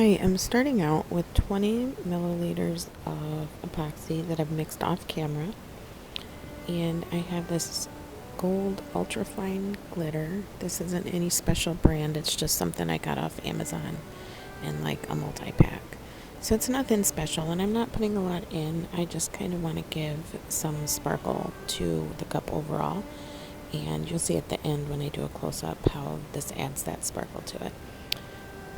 Hi, I'm starting out with 20 milliliters of epoxy that I've mixed off camera, and I have this gold ultrafine glitter. This isn't any special brand, it's just something I got off Amazon in like a multi-pack. So it's nothing special, and I'm not putting a lot in. I just kind of want to give some sparkle to the cup overall, and you'll see at the end when I do a close-up how this adds that sparkle to it.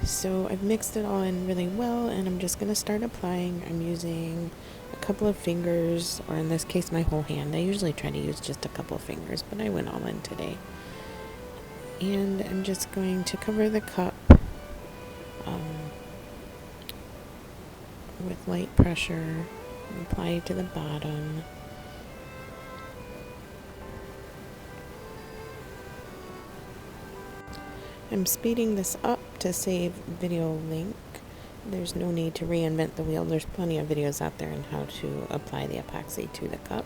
So I've mixed it all in really well, and I'm just going to start applying. I'm using a couple of fingers, or in this case my whole hand. I usually try to use just a couple of fingers, but I went all in today. And I'm just going to cover the cup with light pressure and apply it to the bottom. I'm speeding this up to save video link. There's no need to reinvent the wheel. There's plenty of videos out there on how to apply the epoxy to the cup.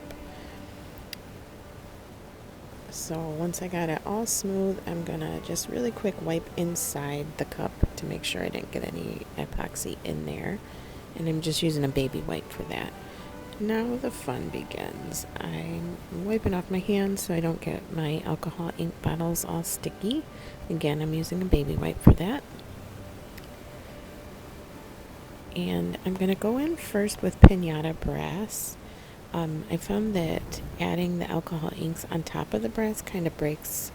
So once I got it all smooth, I'm gonna just really quick wipe inside the cup to make sure I didn't get any epoxy in there. And I'm just using a baby wipe for that. Now the fun begins. I'm wiping off my hands so I don't get my alcohol ink bottles all sticky. Again, I'm using a baby wipe for that. And I'm going to go in first with Pinata Brass. I found that adding the alcohol inks on top of the brass kind of breaks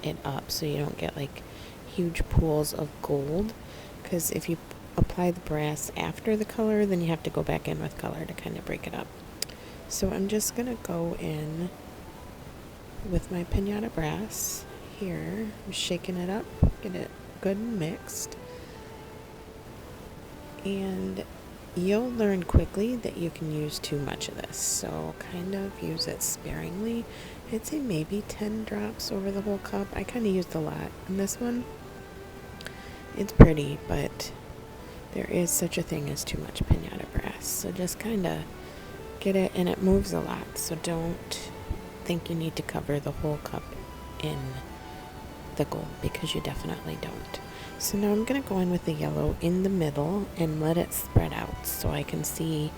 it up so you don't get like huge pools of gold. Because if you apply the brass after the color, then you have to go back in with color to kind of break it up. So I'm just going to go in with my Pinata Brass here. I'm shaking it up, get it good and mixed. And you'll learn quickly that you can use too much of this, so kind of use it sparingly. I'd say maybe 10 drops over the whole cup. I kind of used a lot in this one. It's pretty, but there is such a thing as too much Pinata Brass, so just kind of get it, and it moves a lot, so don't think you need to cover the whole cup in the gold, because you definitely don't. So now I'm going to go in with the yellow in the middle and let it spread out so I can see,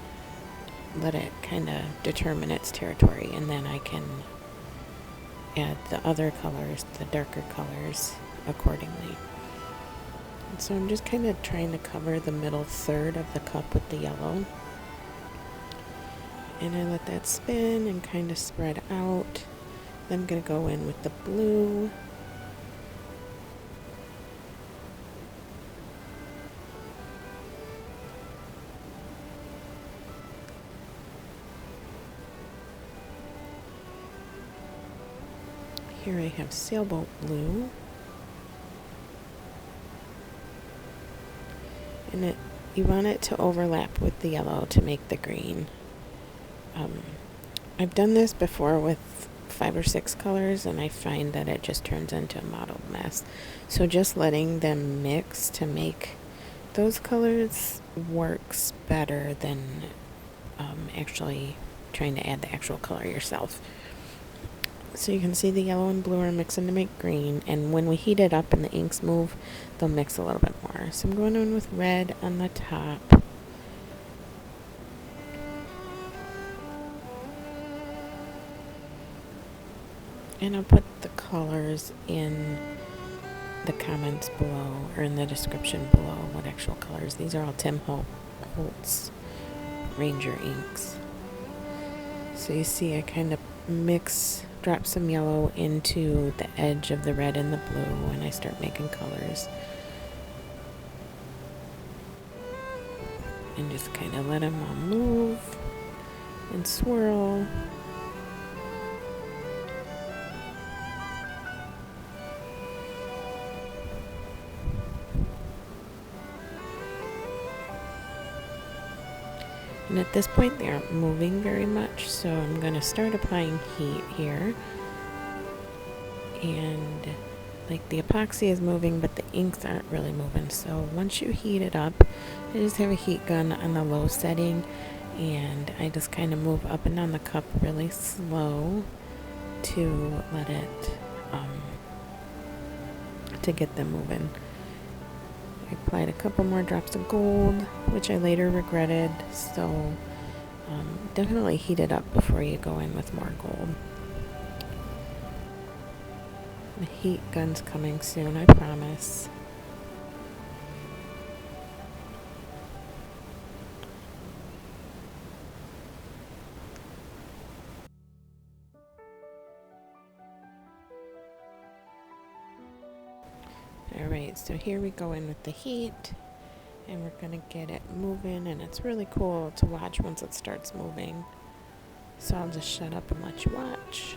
let it kind of determine its territory, and then I can add the other colors, the darker colors, accordingly. So I'm just kind of trying to cover the middle third of the cup with the yellow. And I let that spin and kind of spread out. Then I'm going to go in with the blue. Here I have sailboat blue. And you want it to overlap with the yellow to make the green. I've done this before with 5 or 6 colors, and I find that it just turns into a mottled mess. So just letting them mix to make those colors works better than actually trying to add the actual color yourself. So you can see the yellow and blue are mixing to make green, and when we heat it up and the inks move, they'll mix a little bit more. So I'm going in with red on the top. And I'll put the colors in the comments below, or in the description below, what actual colors. These are all Tim Holtz Ranger inks. So you see I kind of drop some yellow into the edge of the red and the blue when I start making colors. And just kind of let them all move and swirl. And at this point they aren't moving very much, so I'm going to start applying heat here. And like the epoxy is moving, but the inks aren't really moving. So once you heat it up, I just have a heat gun on the low setting, and I just kind of move up and down the cup really slow to let it, to get them moving. I applied a couple more drops of gold, which I later regretted, so definitely heat it up before you go in with more gold. The heat gun's coming soon, I promise. Alright, so here we go in with the heat, and we're going to get it moving, and it's really cool to watch once it starts moving. So I'll just shut up and let you watch.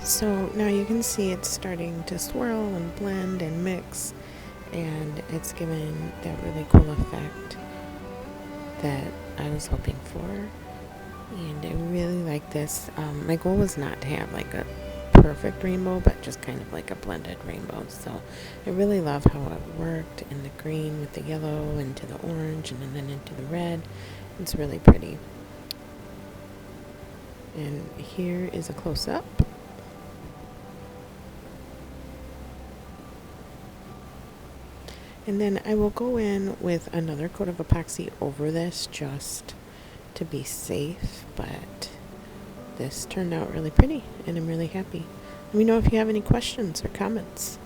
So now you can see it's starting to swirl and blend and mix, and it's giving that really cool effect that I was hoping for. And I really like this. My goal was not to have like a perfect rainbow, but just kind of like a blended rainbow. So I really love how it worked in the green with the yellow into the orange and then into the red. It's really pretty. And here is a close-up. And then I will go in with another coat of epoxy over this just to be safe, but this turned out really pretty and I'm really happy. Let me know if you have any questions or comments.